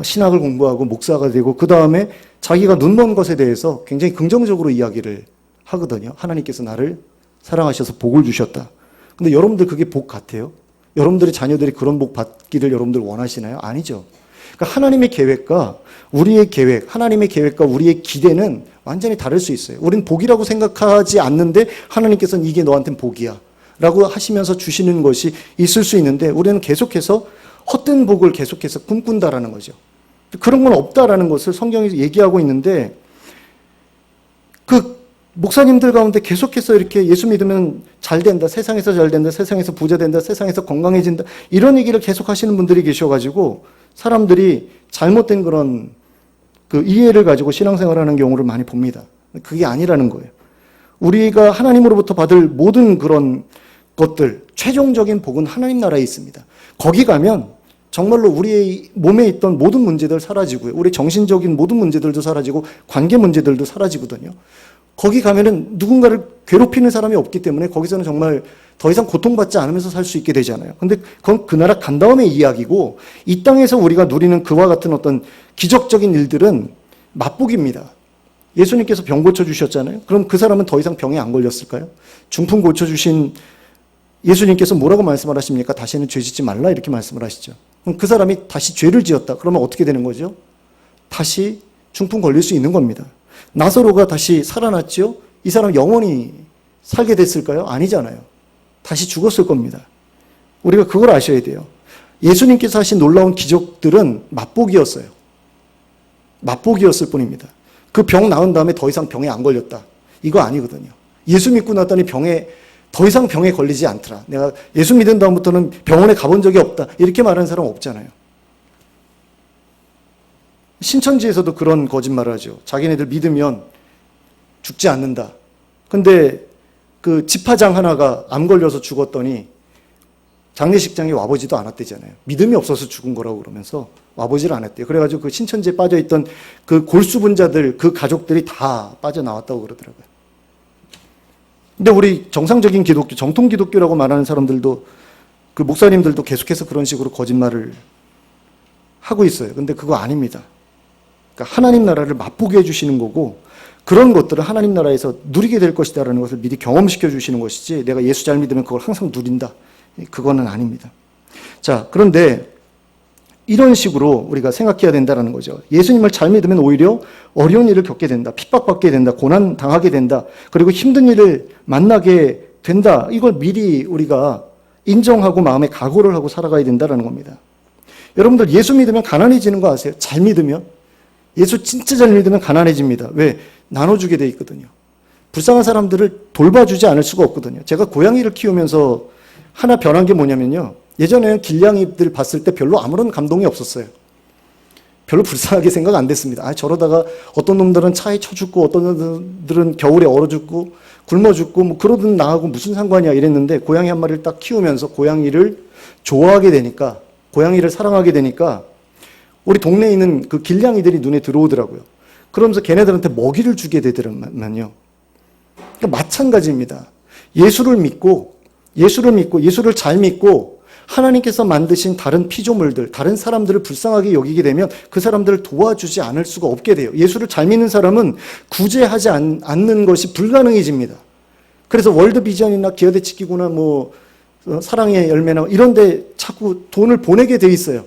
신학을 공부하고 목사가 되고 그 다음에 자기가 눈먼 것에 대해서 굉장히 긍정적으로 이야기를 하거든요. 하나님께서 나를 사랑하셔서 복을 주셨다. 근데 여러분들 그게 복 같아요? 여러분들의 자녀들이 그런 복 받기를 여러분들 원하시나요? 아니죠. 그러니까 하나님의 계획과 우리의 계획, 하나님의 계획과 우리의 기대는 완전히 다를 수 있어요. 우리는 복이라고 생각하지 않는데 하나님께서는 이게 너한테는 복이야 라고 하시면서 주시는 것이 있을 수 있는데 우리는 계속해서 헛된 복을 계속해서 꿈꾼다라는 거죠. 그런 건 없다라는 것을 성경에서 얘기하고 있는데 그 목사님들 가운데 계속해서 이렇게 예수 믿으면 잘 된다, 세상에서 잘 된다, 세상에서 부자 된다, 세상에서 건강해진다 이런 얘기를 계속 하시는 분들이 계셔가지고 사람들이 잘못된 그런 그 이해를 가지고 신앙생활하는 경우를 많이 봅니다. 그게 아니라는 거예요. 우리가 하나님으로부터 받을 모든 그런 것들, 최종적인 복은 하나님 나라에 있습니다. 거기 가면 정말로 우리의 몸에 있던 모든 문제들 사라지고요. 우리 정신적인 모든 문제들도 사라지고 관계 문제들도 사라지거든요. 거기 가면은 누군가를 괴롭히는 사람이 없기 때문에 거기서는 정말 더 이상 고통받지 않으면서 살 수 있게 되잖아요. 근데 그건 그 나라 간 다음의 이야기고 이 땅에서 우리가 누리는 그와 같은 어떤 기적적인 일들은 맛보기입니다. 예수님께서 병 고쳐주셨잖아요. 그럼 그 사람은 더 이상 병에 안 걸렸을까요? 중풍 고쳐주신 예수님께서 뭐라고 말씀을 하십니까? 다시는 죄 짓지 말라 이렇게 말씀을 하시죠. 그럼 그 사람이 다시 죄를 지었다. 그러면 어떻게 되는 거죠? 다시 중풍 걸릴 수 있는 겁니다. 나사로가 다시 살아났죠? 이 사람 영원히 살게 됐을까요? 아니잖아요. 다시 죽었을 겁니다. 우리가 그걸 아셔야 돼요. 예수님께서 하신 놀라운 기적들은 맛보기였어요. 맛보기였을 뿐입니다. 그 병 나은 다음에 더 이상 병에 안 걸렸다. 이거 아니거든요. 예수 믿고 났더니 더 이상 병에 걸리지 않더라. 내가 예수 믿은 다음부터는 병원에 가본 적이 없다. 이렇게 말하는 사람 없잖아요. 신천지에서도 그런 거짓말을 하죠. 자기네들 믿으면 죽지 않는다. 근데 그 집화장 하나가 암 걸려서 죽었더니 장례식장에 와보지도 않았대잖아요. 믿음이 없어서 죽은 거라고 그러면서 와보지를 않았대요. 그래가지고 그 신천지에 빠져있던 그 골수분자들, 그 가족들이 다 빠져나왔다고 그러더라고요. 근데 우리 정상적인 기독교, 정통 기독교라고 말하는 사람들도, 그 목사님들도 계속해서 그런 식으로 거짓말을 하고 있어요. 근데 그거 아닙니다. 그러니까 하나님 나라를 맛보게 해주시는 거고, 그런 것들을 하나님 나라에서 누리게 될 것이다라는 것을 미리 경험시켜 주시는 것이지, 내가 예수 잘 믿으면 그걸 항상 누린다, 그거는 아닙니다. 자, 그런데 이런 식으로 우리가 생각해야 된다는 거죠. 예수님을 잘 믿으면 오히려 어려운 일을 겪게 된다, 핍박받게 된다, 고난 당하게 된다, 그리고 힘든 일을 만나게 된다. 이걸 미리 우리가 인정하고 마음에 각오를 하고 살아가야 된다는 겁니다. 여러분들 예수 믿으면 가난해지는 거 아세요? 잘 믿으면? 예수 진짜 잘 믿으면 가난해집니다. 왜? 나눠주게 돼 있거든요. 불쌍한 사람들을 돌봐주지 않을 수가 없거든요. 제가 고양이를 키우면서 하나 변한 게 뭐냐면요. 예전에는 길냥이들 봤을 때 별로 아무런 감동이 없었어요. 별로 불쌍하게 생각 안 됐습니다. 저러다가 어떤 놈들은 차에 쳐 죽고 어떤 놈들은 겨울에 얼어 죽고 굶어 죽고 뭐 그러든 나하고 무슨 상관이야 이랬는데, 고양이 한 마리를 딱 키우면서 고양이를 좋아하게 되니까, 고양이를 사랑하게 되니까 우리 동네에 있는 그 길냥이들이 눈에 들어오더라고요. 그러면서 걔네들한테 먹이를 주게 되더만요. 그러니까 마찬가지입니다. 예수를 믿고 예수를 잘 믿고 하나님께서 만드신 다른 피조물들, 다른 사람들을 불쌍하게 여기게 되면 그 사람들을 도와주지 않을 수가 없게 돼요. 예수를 잘 믿는 사람은 구제하지 않는 것이 불가능해집니다. 그래서 월드비전이나 기여대치기구나 뭐 사랑의 열매나 이런 데 자꾸 돈을 보내게 돼 있어요.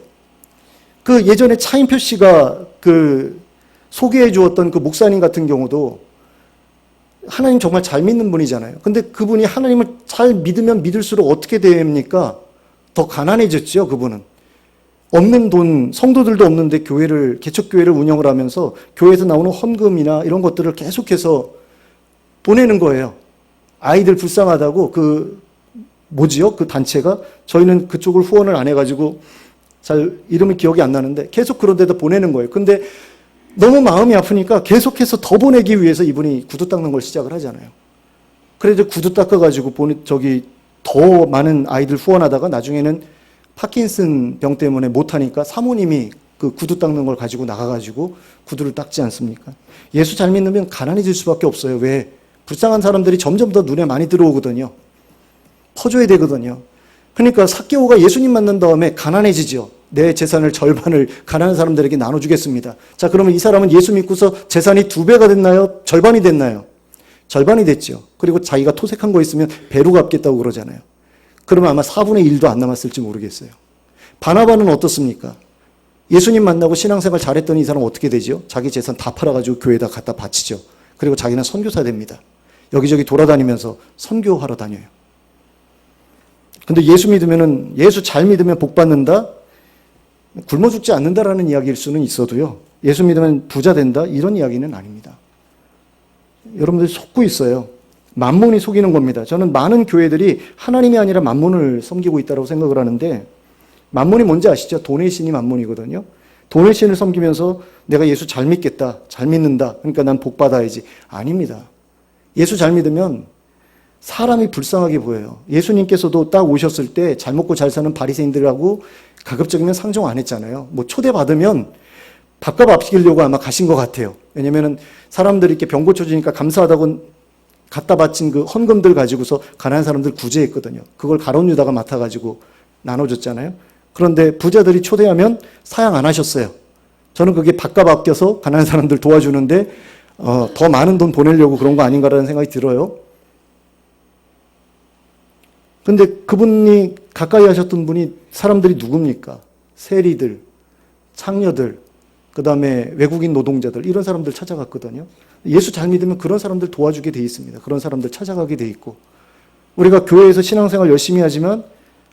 그 예전에 차인표 씨가 그 소개해 주었던 그 목사님 같은 경우도 하나님 정말 잘 믿는 분이잖아요. 근데 그분이 하나님을 잘 믿으면 믿을수록 어떻게 됩니까? 더 가난해졌죠, 그분은. 없는 돈, 성도들도 없는데 개척교회를 운영을 하면서 교회에서 나오는 헌금이나 이런 것들을 계속해서 보내는 거예요. 아이들 불쌍하다고 그 단체가, 저희는 그쪽을 후원을 안 해가지고 잘 이름이 기억이 안 나는데 계속 그런 데다 보내는 거예요. 근데 너무 마음이 아프니까 계속해서 더 보내기 위해서 이분이 구두 닦는 걸 시작을 하잖아요. 그래서 구두 닦아가지고 더 많은 아이들 후원하다가 나중에는 파킨슨 병 때문에 못하니까 사모님이 그 구두 닦는 걸 가지고 나가가지고 구두를 닦지 않습니까? 예수 잘 믿으면 가난해질 수밖에 없어요. 왜? 불쌍한 사람들이 점점 더 눈에 많이 들어오거든요. 퍼줘야 되거든요. 그러니까 삭개오가 예수님 만난 다음에 가난해지죠. 내 재산을 절반을 가난한 사람들에게 나눠주겠습니다. 자, 그러면 이 사람은 예수 믿고서 재산이 2배가 됐나요? 절반이 됐나요? 절반이 됐죠. 그리고 자기가 토색한 거 있으면 배로 갚겠다고 그러잖아요. 그러면 아마 4분의 1도 안 남았을지 모르겠어요. 바나바는 어떻습니까? 예수님 만나고 신앙생활 잘했더니 이 사람 어떻게 되죠? 자기 재산 다 팔아가지고 교회에다 갖다 바치죠. 그리고 자기는 선교사 됩니다. 여기저기 돌아다니면서 선교하러 다녀요. 근데 예수 잘 믿으면 복 받는다? 굶어 죽지 않는다라는 이야기일 수는 있어도요. 예수 믿으면 부자 된다? 이런 이야기는 아닙니다. 여러분들이 속고 있어요. 만몬이 속이는 겁니다. 저는 많은 교회들이 하나님이 아니라 만몬을 섬기고 있다고 생각을 하는데, 만몬이 뭔지 아시죠? 돈의 신이 만몬이거든요. 돈의 신을 섬기면서 내가 예수 잘 믿겠다, 잘 믿는다, 그러니까 난 복 받아야지. 아닙니다. 예수 잘 믿으면 사람이 불쌍하게 보여요. 예수님께서도 딱 오셨을 때 잘 먹고 잘 사는 바리새인들하고 가급적이면 상종 안 했잖아요. 뭐 초대받으면 밥값 아끼려고 아마 가신 것 같아요. 왜냐면은 사람들이 이렇게 병 고쳐주니까 감사하다고 갖다 바친 그 헌금들 가지고서 가난한 사람들 구제했거든요. 그걸 가룟 유다가 맡아가지고 나눠줬잖아요. 그런데 부자들이 초대하면 사양 안 하셨어요. 저는 그게 밥값 아껴서 가난한 사람들 도와주는데 더 많은 돈 보내려고 그런 거 아닌가라는 생각이 들어요. 근데 그분이 가까이 하셨던 분이 사람들이 누굽니까? 세리들, 창녀들, 그 다음에 외국인 노동자들, 이런 사람들 찾아갔거든요. 예수 잘 믿으면 그런 사람들 도와주게 돼 있습니다. 그런 사람들 찾아가게 돼 있고, 우리가 교회에서 신앙생활 열심히 하지만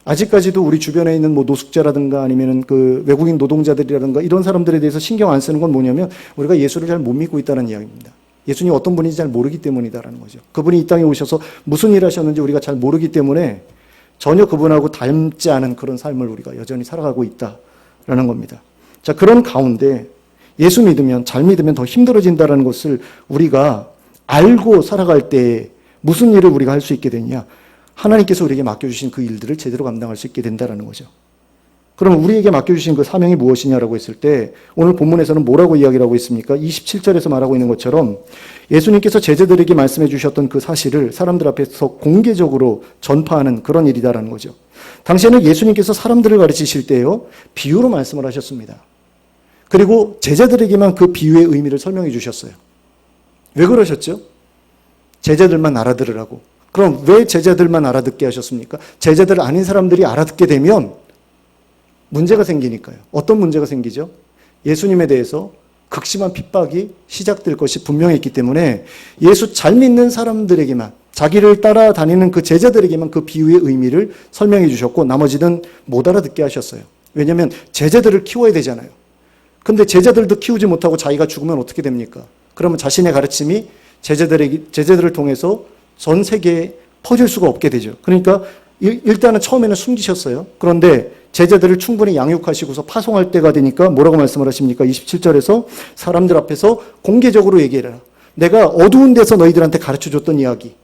아직까지도 우리 주변에 있는 뭐 노숙자라든가 아니면 그 외국인 노동자들이라든가 이런 사람들에 대해서 신경 안 쓰는 건 뭐냐면 우리가 예수를 잘 못 믿고 있다는 이야기입니다. 예수님 어떤 분인지 잘 모르기 때문이다라는 거죠. 그분이 이 땅에 오셔서 무슨 일 하셨는지 우리가 잘 모르기 때문에 전혀 그분하고 닮지 않은 그런 삶을 우리가 여전히 살아가고 있다라는 겁니다. 자, 그런 가운데 예수 믿으면, 잘 믿으면 더 힘들어진다는 것을 우리가 알고 살아갈 때 무슨 일을 우리가 할 수 있게 되냐? 하나님께서 우리에게 맡겨주신 그 일들을 제대로 감당할 수 있게 된다는 거죠. 그럼 우리에게 맡겨주신 그 사명이 무엇이냐라고 했을 때 오늘 본문에서는 뭐라고 이야기를 하고 있습니까? 27절에서 말하고 있는 것처럼 예수님께서 제자들에게 말씀해 주셨던 그 사실을 사람들 앞에서 공개적으로 전파하는 그런 일이다라는 거죠. 당시에는 예수님께서 사람들을 가르치실 때요, 비유로 말씀을 하셨습니다. 그리고 제자들에게만 그 비유의 의미를 설명해 주셨어요. 왜 그러셨죠? 제자들만 알아들으라고. 그럼 왜 제자들만 알아듣게 하셨습니까? 제자들 아닌 사람들이 알아듣게 되면 문제가 생기니까요. 어떤 문제가 생기죠? 예수님에 대해서 극심한 핍박이 시작될 것이 분명했기 때문에 예수 잘 믿는 사람들에게만, 자기를 따라다니는 그 제자들에게만 그 비유의 의미를 설명해 주셨고 나머지는 못 알아듣게 하셨어요. 왜냐하면 제자들을 키워야 되잖아요. 근데 제자들도 키우지 못하고 자기가 죽으면 어떻게 됩니까? 그러면 자신의 가르침이 제자들을 통해서 전 세계에 퍼질 수가 없게 되죠. 그러니까 일단은 처음에는 숨기셨어요. 그런데 제자들을 충분히 양육하시고서 파송할 때가 되니까 뭐라고 말씀을 하십니까? 27절에서 사람들 앞에서 공개적으로 얘기해라. 내가 어두운 데서 너희들한테 가르쳐줬던 이야기,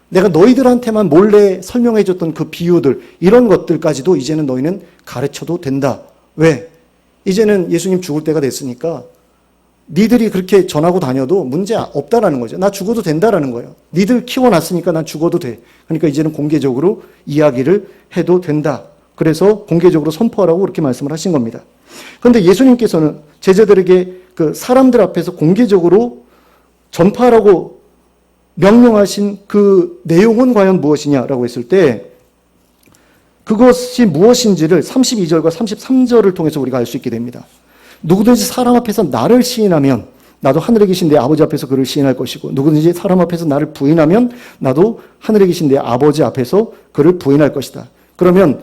내가 너희들한테만 몰래 설명해줬던 그 비유들, 이런 것들까지도 이제는 너희는 가르쳐도 된다. 왜? 이제는 예수님 죽을 때가 됐으니까 니들이 그렇게 전하고 다녀도 문제 없다라는 거죠. 나 죽어도 된다라는 거예요. 니들 키워놨으니까 난 죽어도 돼. 그러니까 이제는 공개적으로 이야기를 해도 된다. 그래서 공개적으로 선포하라고 그렇게 말씀을 하신 겁니다. 그런데 예수님께서는 제자들에게 그 사람들 앞에서 공개적으로 전파하라고 명령하신 그 내용은 과연 무엇이냐라고 했을 때 그것이 무엇인지를 32절과 33절을 통해서 우리가 알 수 있게 됩니다. 누구든지 사람 앞에서 나를 시인하면 나도 하늘에 계신 내 아버지 앞에서 그를 시인할 것이고 누구든지 사람 앞에서 나를 부인하면 나도 하늘에 계신 내 아버지 앞에서 그를 부인할 것이다. 그러면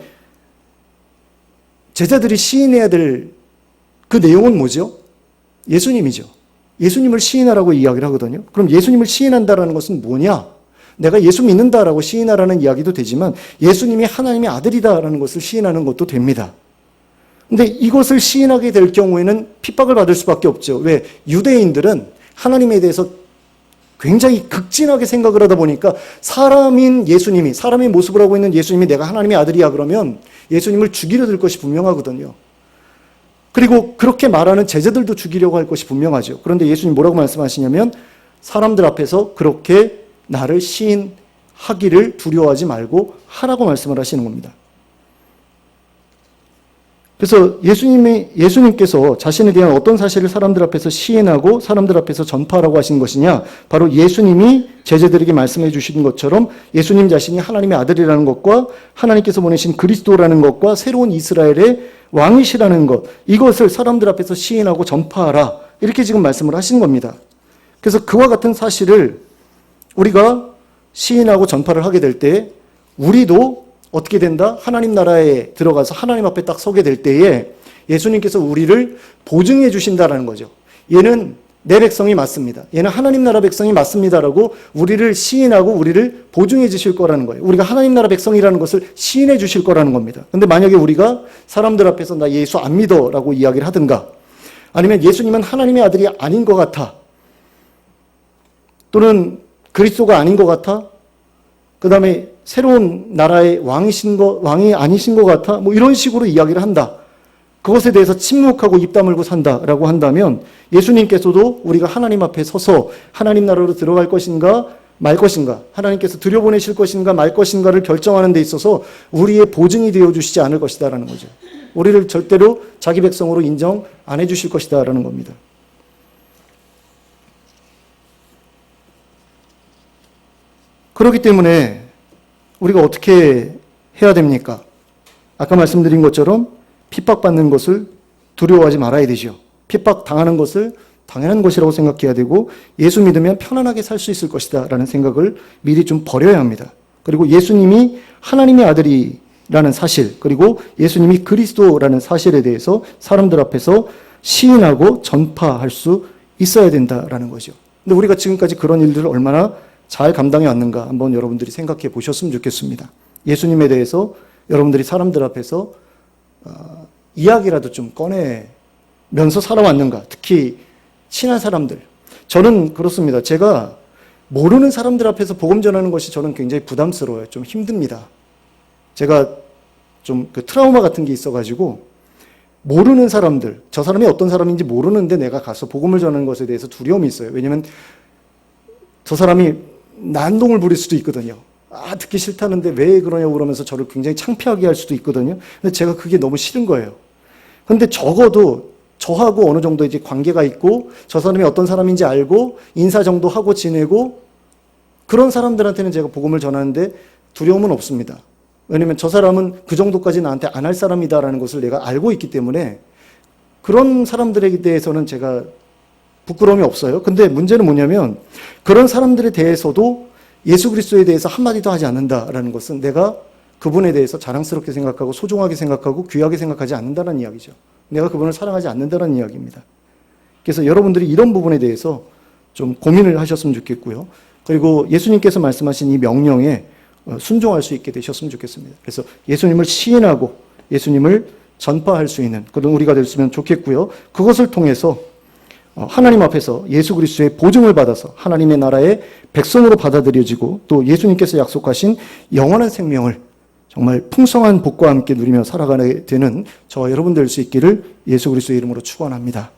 제자들이 시인해야 될 그 내용은 뭐죠? 예수님이죠. 예수님을 시인하라고 이야기를 하거든요. 그럼 예수님을 시인한다라는 것은 뭐냐? 내가 예수 믿는다라고 시인하라는 이야기도 되지만 예수님이 하나님의 아들이다라는 것을 시인하는 것도 됩니다. 근데 이것을 시인하게 될 경우에는 핍박을 받을 수밖에 없죠. 왜? 유대인들은 하나님에 대해서 굉장히 극진하게 생각을 하다 보니까 사람인 예수님이, 사람의 모습을 하고 있는 예수님이 내가 하나님의 아들이야 그러면 예수님을 죽이려 들 것이 분명하거든요. 그리고 그렇게 말하는 제자들도 죽이려고 할 것이 분명하죠. 그런데 예수님 뭐라고 말씀하시냐면 사람들 앞에서 그렇게 나를 시인하기를 두려워하지 말고 하라고 말씀을 하시는 겁니다. 그래서 예수님께서 자신에 대한 어떤 사실을 사람들 앞에서 시인하고 사람들 앞에서 전파하라고 하신 것이냐? 바로 예수님이 제자들에게 말씀해 주신 것처럼 예수님 자신이 하나님의 아들이라는 것과 하나님께서 보내신 그리스도라는 것과 새로운 이스라엘의 왕이시라는 것, 이것을 사람들 앞에서 시인하고 전파하라. 이렇게 지금 말씀을 하신 겁니다. 그래서 그와 같은 사실을 우리가 시인하고 전파를 하게 될 때 우리도 어떻게 된다? 하나님 나라에 들어가서 하나님 앞에 딱 서게 될 때에 예수님께서 우리를 보증해 주신다라는 거죠. 얘는 내 백성이 맞습니다. 얘는 하나님 나라 백성이 맞습니다라고 우리를 시인하고 우리를 보증해 주실 거라는 거예요. 우리가 하나님 나라 백성이라는 것을 시인해 주실 거라는 겁니다. 근데 만약에 우리가 사람들 앞에서 나 예수 안 믿어라고 이야기를 하든가 아니면 예수님은 하나님의 아들이 아닌 것 같아 또는 그리스도가 아닌 것 같아 그 다음에 새로운 나라의 왕이 아니신 것 같아 뭐 이런 식으로 이야기를 한다. 그것에 대해서 침묵하고 입 다물고 산다라고 한다면 예수님께서도 우리가 하나님 앞에 서서 하나님 나라로 들어갈 것인가 말 것인가 하나님께서 들여보내실 것인가 말 것인가를 결정하는 데 있어서 우리의 보증이 되어주시지 않을 것이다라는 거죠. 우리를 절대로 자기 백성으로 인정 안 해주실 것이다라는 겁니다. 그렇기 때문에 우리가 어떻게 해야 됩니까? 아까 말씀드린 것처럼 핍박받는 것을 두려워하지 말아야 되죠. 핍박당하는 것을 당연한 것이라고 생각해야 되고 예수 믿으면 편안하게 살 수 있을 것이다 라는 생각을 미리 좀 버려야 합니다. 그리고 예수님이 하나님의 아들이라는 사실 그리고 예수님이 그리스도라는 사실에 대해서 사람들 앞에서 시인하고 전파할 수 있어야 된다라는 거죠. 근데 우리가 지금까지 그런 일들을 얼마나 잘 감당해 왔는가 한번 여러분들이 생각해 보셨으면 좋겠습니다. 예수님에 대해서 여러분들이 사람들 앞에서 이야기라도 좀 꺼내면서 살아왔는가. 특히 친한 사람들. 저는 그렇습니다. 제가 모르는 사람들 앞에서 복음 전하는 것이 저는 굉장히 부담스러워요. 좀 힘듭니다. 제가 좀 그 트라우마 같은 게 있어가지고 모르는 사람들, 저 사람이 어떤 사람인지 모르는데 내가 가서 복음을 전하는 것에 대해서 두려움이 있어요. 왜냐하면 저 사람이 난동을 부릴 수도 있거든요. 듣기 싫다는데 왜 그러냐고 그러면서 저를 굉장히 창피하게 할 수도 있거든요. 근데 제가 그게 너무 싫은 거예요. 근데 적어도 저하고 어느 정도 이제 관계가 있고 저 사람이 어떤 사람인지 알고 인사 정도 하고 지내고 그런 사람들한테는 제가 복음을 전하는데 두려움은 없습니다. 왜냐면 저 사람은 그 정도까지 나한테 안 할 사람이다라는 것을 내가 알고 있기 때문에 그런 사람들에 대해서는 제가 부끄러움이 없어요. 근데 문제는 뭐냐면 그런 사람들에 대해서도 예수 그리스도에 대해서 한마디도 하지 않는다라는 것은 내가 그분에 대해서 자랑스럽게 생각하고 소중하게 생각하고 귀하게 생각하지 않는다는 이야기죠. 내가 그분을 사랑하지 않는다는 이야기입니다. 그래서 여러분들이 이런 부분에 대해서 좀 고민을 하셨으면 좋겠고요. 그리고 예수님께서 말씀하신 이 명령에 순종할 수 있게 되셨으면 좋겠습니다. 그래서 예수님을 시인하고 예수님을 전파할 수 있는 그런 우리가 됐으면 좋겠고요. 그것을 통해서 하나님 앞에서 예수 그리스도의 보증을 받아서 하나님의 나라의 백성으로 받아들여지고 또 예수님께서 약속하신 영원한 생명을 정말 풍성한 복과 함께 누리며 살아가게 되는 저와 여러분 될 수 있기를 예수 그리스도의 이름으로 축원합니다.